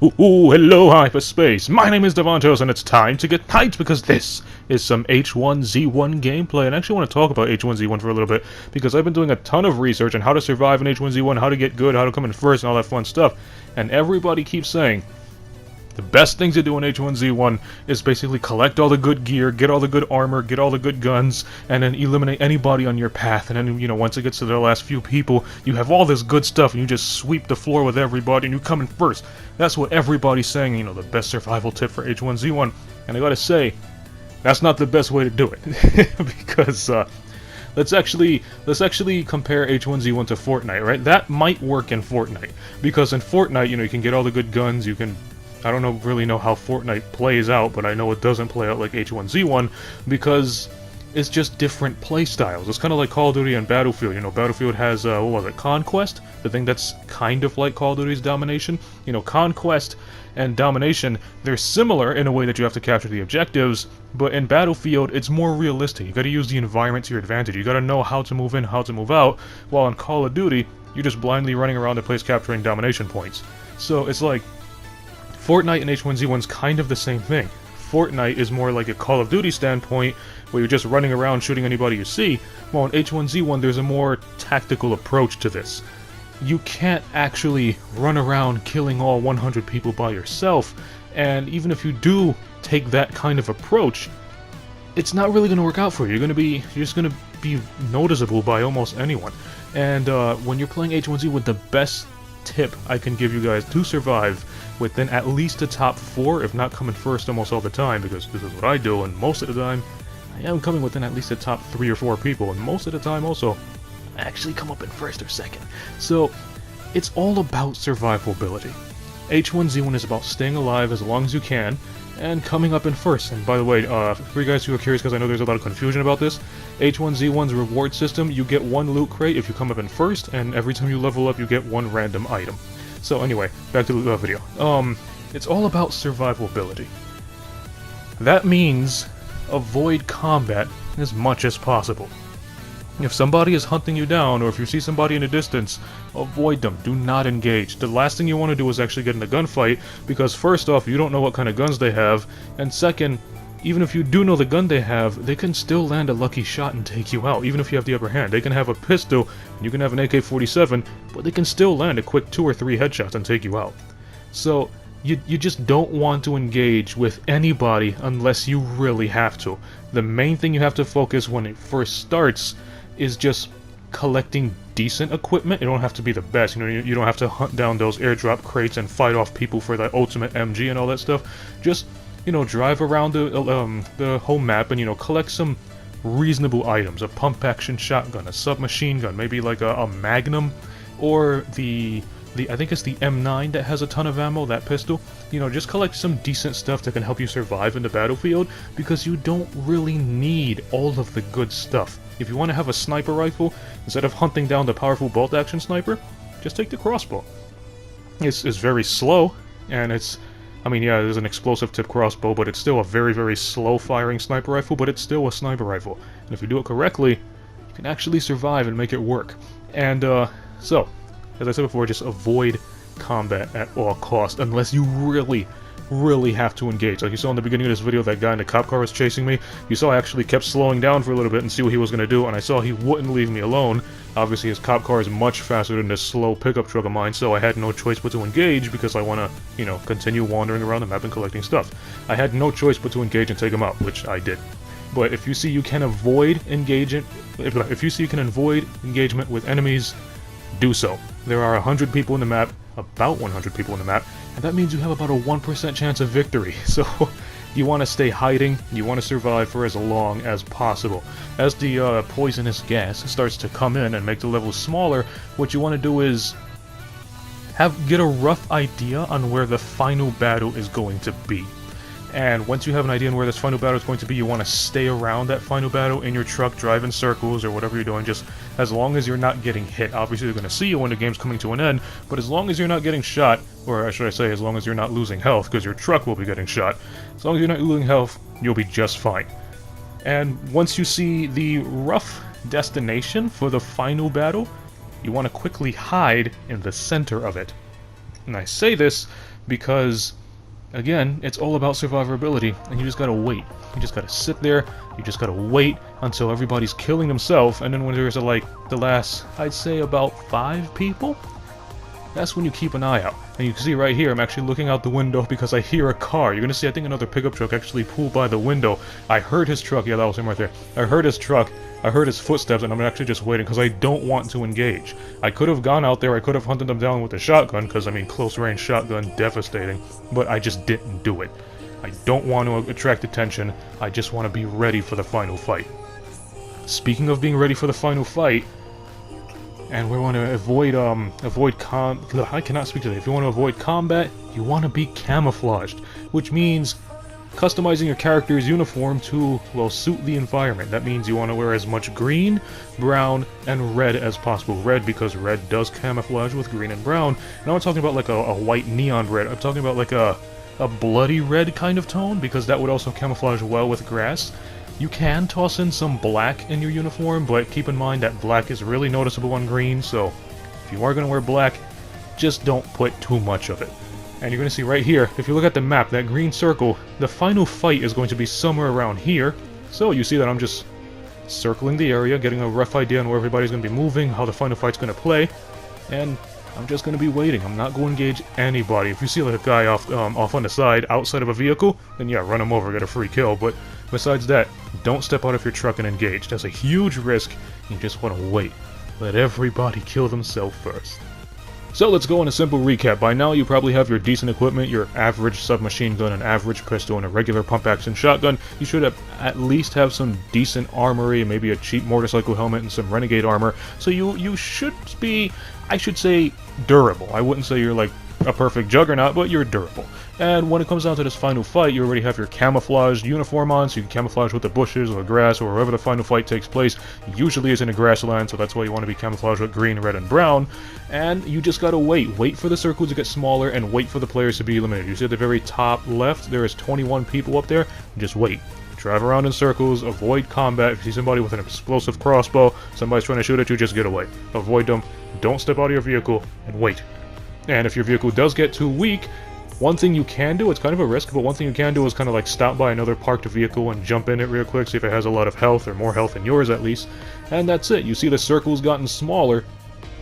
Ooh, hello hyperspace! My name is Davontos and it's time to get hyped because this is some H1Z1 gameplay. And I actually want to talk about H1Z1 for a little bit because I've been doing a ton of research on how to survive in H1Z1, how to get good, how to come in first, and all that fun stuff. And everybody keeps saying the best thing to do in H1Z1 is basically collect all the good gear, get all the good armor, get all the good guns, and then eliminate anybody on your path. And then, you know, once it gets to the last few people, you have all this good stuff and you just sweep the floor with everybody and you come in first. That's what everybody's saying, you know, the best survival tip for H1Z1. And I gotta say, that's not the best way to do it. Because, let's actually compare H1Z1 to Fortnite, right? That might work in Fortnite. Because in Fortnite, you know, you can get all the good guns, you can... I don't really know how Fortnite plays out, but I know it doesn't play out like H1Z1 because it's just different play styles. It's kind of like Call of Duty and Battlefield. You know, Battlefield has, what was it, Conquest? The thing that's kind of like Call of Duty's Domination. You know, Conquest and Domination, they're similar in a way that you have to capture the objectives, but in Battlefield, it's more realistic. You gotta use the environment to your advantage. You gotta know how to move in, how to move out, while in Call of Duty, you're just blindly running around the place capturing domination points. So it's like, Fortnite and H1Z1's kind of the same thing. Fortnite is more like a Call of Duty standpoint, where you're just running around shooting anybody you see, while in H1Z1 there's a more tactical approach to this. You can't actually run around killing all 100 people by yourself, and even if you do take that kind of approach, it's not really going to work out for you. You're just going to be noticeable by almost anyone. And when you're playing H1Z1, the best tip I can give you guys to survive within at least the top 4, if not coming first almost all the time, because this is what I do, and most of the time I am coming within at least the top 3 or 4 people, and most of the time also I actually come up in first or second. So it's all about survivability. H1Z1 is about staying alive as long as you can and coming up in first. And by the way, for you guys who are curious, because I know there's a lot of confusion about this, H1Z1's reward system, you get 1 loot crate if you come up in first, and every time you level up you get 1 random item. So anyway, back to the video. It's all about survivability. That means avoid combat as much as possible. If somebody is hunting you down, or if you see somebody in the distance, avoid them. Do not engage. The last thing you want to do is actually get in a gunfight, because first off, you don't know what kind of guns they have, and second, even if you do know the gun they have, they can still land a lucky shot and take you out, even if you have the upper hand. They can have a pistol, and you can have an AK-47, but they can still land a quick 2 or 3 headshots and take you out. So, you just don't want to engage with anybody unless you really have to. The main thing you have to focus when it first starts is just collecting decent equipment. It don't have to be the best, you know, you don't have to hunt down those airdrop crates and fight off people for that ultimate MG and all that stuff. Just, you know, drive around the whole map and, you know, collect some reasonable items. A pump-action shotgun, a submachine gun, maybe like a Magnum, or the I think it's the M9 that has a ton of ammo, that pistol. You know, just collect some decent stuff that can help you survive in the battlefield, because you don't really need all of the good stuff. If you want to have a sniper rifle, instead of hunting down the powerful bolt-action sniper, just take the crossbow. It's very slow, and it's... I mean, yeah, there's an explosive tip crossbow, but it's still a very, very slow-firing sniper rifle, but it's still a sniper rifle. And if you do it correctly, you can actually survive and make it work. And, so, as I said before, just avoid combat at all costs, unless you really have to engage. Like you saw in the beginning of this video, that guy in the cop car was chasing me. You saw I actually kept slowing down for a little bit and see what he was going to do, and I saw he wouldn't leave me alone. Obviously his cop car is much faster than this slow pickup truck of mine, so I had no choice but to engage, because I want to, you know, continue wandering around the map and collecting stuff. I had no choice but to engage and take him out, which I did. But if you see you can avoid engagement, if you see you can avoid engagement with enemies, do so. There are 100 people in the map, about 100 people in the map, and that means you have about a 1% chance of victory. So you want to stay hiding, you want to survive for as long as possible. As the poisonous gas starts to come in and make the levels smaller, what you want to do is get a rough idea on where the final battle is going to be. And once you have an idea on where this final battle is going to be, you want to stay around that final battle in your truck, drive in circles, or whatever you're doing, just as long as you're not getting hit. Obviously, they're going to see you when the game's coming to an end, but as long as you're not getting shot, or should I say, as long as you're not losing health, because your truck will be getting shot, as long as you're not losing health, you'll be just fine. And once you see the rough destination for the final battle, you want to quickly hide in the center of it. And I say this because again, it's all about survivability, and you just gotta wait. You just gotta sit there, you just gotta wait until everybody's killing themselves, and then when there's like the last, I'd say about 5 people, that's when you keep an eye out. And you can see right here, I'm actually looking out the window because I hear a car. You're gonna see, I think, another pickup truck actually pulled by the window. I heard his truck. Yeah, that was him right there. I heard his truck. I heard his footsteps, and I'm actually just waiting because I don't want to engage. I could have gone out there. I could have hunted them down with a shotgun because, I mean, close-range shotgun, devastating. But I just didn't do it. I don't want to attract attention. I just want to be ready for the final fight. Speaking of being ready for the final fight, and we want to avoid I cannot speak today. If you want to avoid combat, you want to be camouflaged, which means customizing your character's uniform to, well, suit the environment. That means you want to wear as much green, brown, and red as possible. Red because red does camouflage with green and brown. And I'm not talking about like a white neon red. I'm talking about like a bloody red kind of tone, because that would also camouflage well with grass. You can toss in some black in your uniform, but keep in mind that black is really noticeable on green, so if you are going to wear black, just don't put too much of it. And you're going to see right here, if you look at the map, that green circle, the final fight is going to be somewhere around here. So you see that I'm just circling the area, getting a rough idea on where everybody's going to be moving, how the final fight's going to play, and I'm just going to be waiting. I'm not going to engage anybody. If you see like a guy off on the side, outside of a vehicle, then yeah, run him over, get a free kill. But besides that, don't step out of your truck and engage. That's a huge risk. You just want to wait. Let everybody kill themselves first. So let's go on a simple recap. By now you probably have your decent equipment, your average submachine gun, an average pistol, and a regular pump-action shotgun. You should at least have some decent armory, maybe a cheap motorcycle helmet and some renegade armor. So you should be, I should say, durable. I wouldn't say you're like a perfect juggernaut, but you're durable. And when it comes down to this final fight, you already have your camouflaged uniform on, so you can camouflage with the bushes or the grass or wherever the final fight takes place. Usually it's in a grassland, so that's why you want to be camouflaged with green, red, and brown. And you just gotta wait. Wait for the circles to get smaller and wait for the players to be eliminated. You see at the very top left, there is 21 people up there. Just wait. Drive around in circles, avoid combat. If you see somebody with an explosive crossbow, somebody's trying to shoot at you, just get away. Avoid them. Don't step out of your vehicle, and wait. And if your vehicle does get too weak, one thing you can do, it's kind of a risk, but one thing you can do is kind of like stop by another parked vehicle and jump in it real quick, see if it has a lot of health, or more health than yours at least. And that's it. You see the circle's gotten smaller,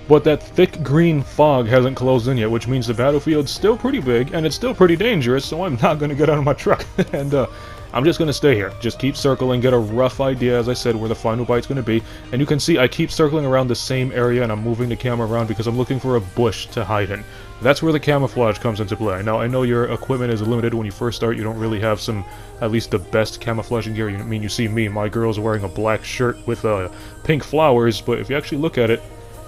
but that thick green fog hasn't closed in yet, which means the battlefield's still pretty big, and it's still pretty dangerous, so I'm not going to get out of my truck. And I'm just going to stay here. Just keep circling, get a rough idea, as I said, where the final fight's going to be. And you can see I keep circling around the same area, and I'm moving the camera around because I'm looking for a bush to hide in. That's where the camouflage comes into play. Now, I know your equipment is limited when you first start. You don't really have some, at least the best camouflaging gear. I mean, you see me, my girl's wearing a black shirt with pink flowers, but if you actually look at it,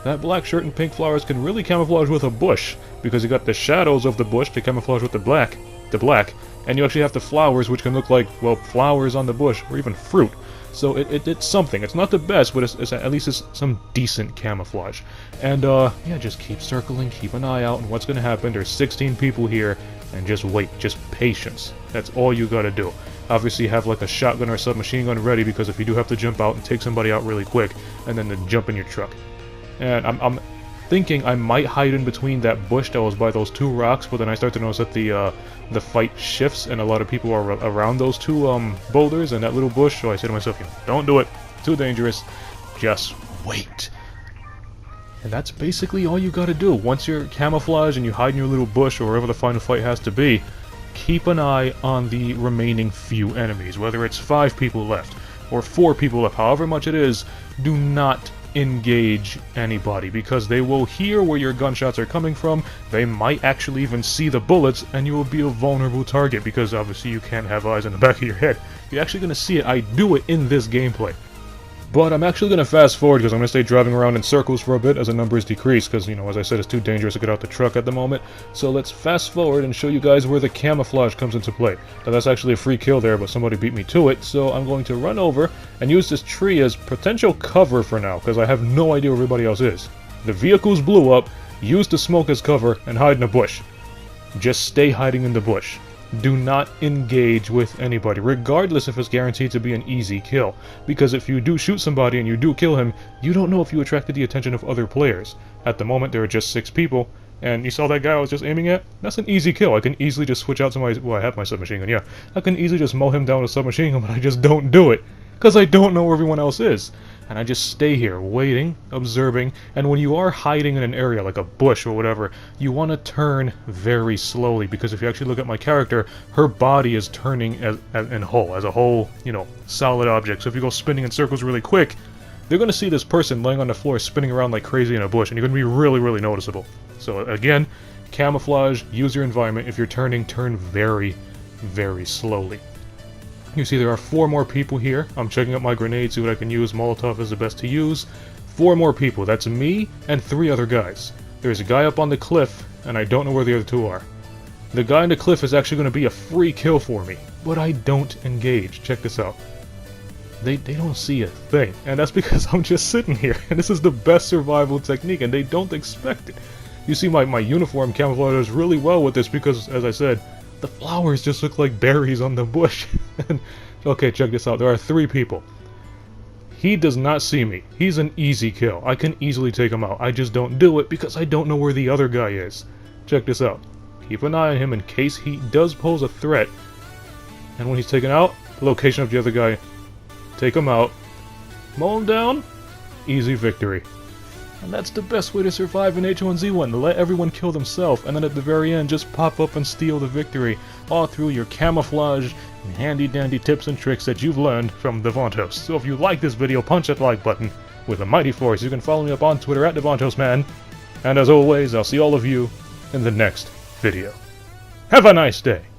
that black shirt and pink flowers can really camouflage with a bush, because you got the shadows of the bush to camouflage with the black, and you actually have the flowers, which can look like, well, flowers on the bush, or even fruit. So it's something. It's not the best, but it's at least it's some decent camouflage. And yeah, just keep circling, keep an eye out on what's going to happen. There's 16 people here, and just wait, just patience. That's all you got to do. Obviously have like a shotgun or a submachine gun ready, because if you do have to jump out and take somebody out really quick, and then jump in your truck. And I'm thinking I might hide in between that bush that was by those 2 rocks, but then I start to notice that the fight shifts and a lot of people are around those 2 boulders and that little bush, so I say to myself, don't do it, too dangerous, just wait. And that's basically all you gotta do. Once you're camouflaged and you hide in your little bush or wherever the final fight has to be, keep an eye on the remaining few enemies, whether it's 5 people left or 4 people left, however much it is. Do not engage anybody, because they will hear where your gunshots are coming from. They might actually even see the bullets, and you will be a vulnerable target, because obviously you can't have eyes in the back of your head. You're actually going to see it. I do it in this gameplay. But I'm actually going to fast forward, because I'm going to stay driving around in circles for a bit as the numbers decrease, because, you know, as I said, it's too dangerous to get out the truck at the moment. So let's fast forward and show you guys where the camouflage comes into play. Now, that's actually a free kill there, but somebody beat me to it, so I'm going to run over and use this tree as potential cover for now, because I have no idea where everybody else is. The vehicles blew up, use the smoke as cover, and hide in a bush. Just stay hiding in the bush. Do not engage with anybody, regardless if it's guaranteed to be an easy kill. Because if you do shoot somebody and you do kill him, you don't know if you attracted the attention of other players. At the moment there are just 6 people, And you saw that guy I was just aiming at? That's an easy kill. I can easily just switch out to my... Well, I have my submachine gun, yeah. I can easily just mow him down with a submachine gun, but I just don't do it. Because I don't know where everyone else is. And I just stay here, waiting, observing, and when you are hiding in an area, like a bush or whatever, you want to turn very slowly, because if you actually look at my character, her body is turning as a whole, you know, solid object. So if you go spinning in circles really quick, they're going to see this person laying on the floor spinning around like crazy in a bush, and you're going to be really, really noticeable. So again, camouflage, use your environment. If you're turning, turn very, very slowly. You see there are 4 more people here. I'm checking out my grenades, see what I can use. Molotov is the best to use. 4 more people. That's me and 3 other guys. There's a guy up on the cliff, and I don't know where the other 2 are. The guy on the cliff is actually going to be a free kill for me, but I don't engage. Check this out. They don't see a thing, and that's because I'm just sitting here, and this is the best survival technique, and they don't expect it. You see my uniform camouflages really well with this because, as I said, the flowers just look like berries on the bush. Okay, check this out. There are 3 people. He does not see me. He's an easy kill. I can easily take him out. I just don't do it because I don't know where the other guy is. Check this out. Keep an eye on him in case he does pose a threat. And when he's taken out, the location of the other guy. Take him out. Mow him down. Easy victory. And that's the best way to survive in H1Z1, let everyone kill themselves, and then at the very end just pop up and steal the victory, all through your camouflage and handy-dandy tips and tricks that you've learned from Davontos. So if you like this video, punch that like button with a mighty force. You can follow me up on Twitter at DavontosMan, and as always, I'll see all of you in the next video. Have a nice day!